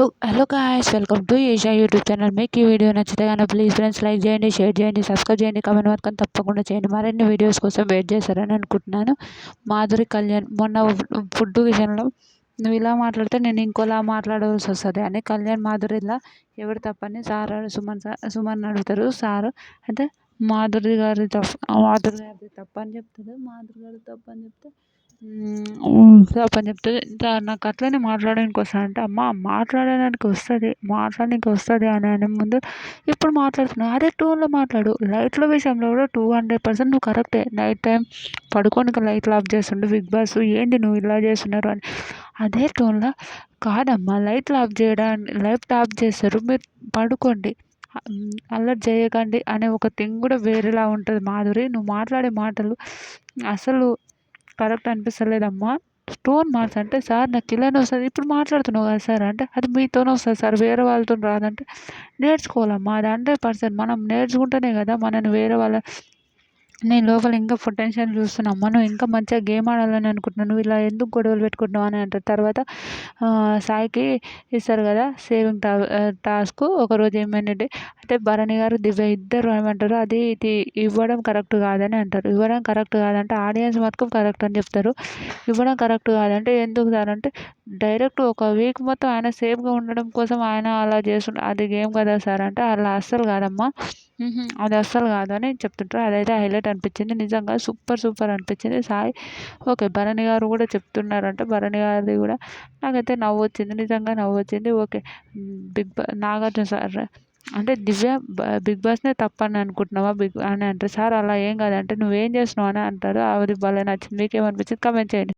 Hello guys, welcome to Esha YouTube channel. మీకు ఈ video నచ్చితే కనుక ప్లీజ్ ఫ్రెండ్స్ లైక్ చేయండి, షేర్ చేయండి, సబ్స్క్రైబ్ చేయండి, కామెంట్ మాత్రం తప్పకుండా చేయండి. మరిన్ని వీడియోస్ కోసం వెయిట్ చేస్తారని అనుకుంటున్నాను. మాధురి కళ్యాణ్ మొన్న ఫుడ్ విషయంలో నువ్వు ఇలా మాట్లాడితే నేను ఇంకోలా మాట్లాడవలసి వస్తుంది అని మాధురిలా ఎవరు తప్పని సార్ సుమన్ అడుగుతారు. సార్ అంటే మాధురి గారి తప్పు అని చెప్తారు. మాధురి గారి తప్పు అని చెప్తే తప్పని చెప్తుంది. నాకు అట్లనే మాట్లాడడానికి వస్తుంది అంటే, అమ్మ మాట్లాడడానికి వస్తుంది అని ముందు ఇప్పుడు మాట్లాడుతున్నావు అదే టోన్లో మాట్లాడు. లైట్ల విషయంలో కూడా 200% నువ్వు కరెక్టే. నైట్ టైం పడుకోనికి లైట్లు ఆఫ్ చేస్తుండు బిగ్ బాస్, ఏంది నువ్వు ఇలా చేస్తున్నారు అని అదే టోన్లో కాదమ్మా. లైట్లు ఆఫ్ చేస్తారు, మీరు పడుకోండి, అలర్ట్ చేయకండి అనే ఒక థింగ్ కూడా వేరేలా ఉంటుంది. మాధురి, నువ్వు మాట్లాడే మాటలు అసలు కరెక్ట్ అనిపిస్తలేదమ్మా. టోన్ మార్చంటే, సార్ నాకు ఇలానే వస్తుంది, ఇప్పుడు మాట్లాడుతున్నావు కదా సార్ అంటే, అది మీతోనే వస్తుంది సార్, వేరే వాళ్ళతో రాదంటే నేర్చుకోవాలమ్మా. అది 100% మనం నేర్చుకుంటేనే కదా మనని వేరే వాళ్ళ నేను లోపల ఇంకా పొటెన్షియల్ చూస్తున్నామ్మా, నువ్వు ఇంకా మంచిగా గేమ్ ఆడాలని అనుకుంటున్నావు, నువ్వు ఇలా ఎందుకు గొడవలు పెట్టుకుంటున్నావు అని అంటారు. తర్వాత సాయికి ఇస్తారు కదా సేవింగ్ టాస్క్. ఒకరోజు ఏమైందంటే అంటే భరణి గారు, దివ్య ఇద్దరు ఏమంటారు, అది ఇది ఇవ్వడం కరెక్ట్ కాదని అంటారు. ఇవ్వడం కరెక్ట్ కాదంటే ఆడియన్స్ మటుకు కరెక్ట్ అని చెప్తారు. ఇవ్వడం కరెక్ట్ కాదంటే ఎందుకు సార్ అంటే, డైరెక్ట్ ఒక వీక్ మొత్తం ఆయన సేఫ్గా ఉండడం కోసం ఆయన అలా చేస్తుంటారు, అది గేమ్ కదా సార్ అంటే, అలా అస్సలు కాదమ్మా, అది అస్సలు కాదు అని చెప్తుంటారు. అదైతే హైలైట్ అనిపించింది, నిజంగా సూపర్ అనిపించింది. సాయి ఓకే, భరణి గారు కూడా చెప్తున్నారంటే, భరణి గారిది కూడా నాకైతే నవ్వు వచ్చింది, నిజంగా నవ్వు వచ్చింది. ఓకే, నాగార్జున సార్ అంటే దివ్య బిగ్ బాస్నే తప్పని అనుకుంటున్నావా అని అంటారు. సార్ అలా ఏం కాదంటే, నువ్వేం చేస్తున్నావు అని అంటారు. అది భలే నచ్చింది. మీకేమనిపించింది కామెంట్ చేయండి.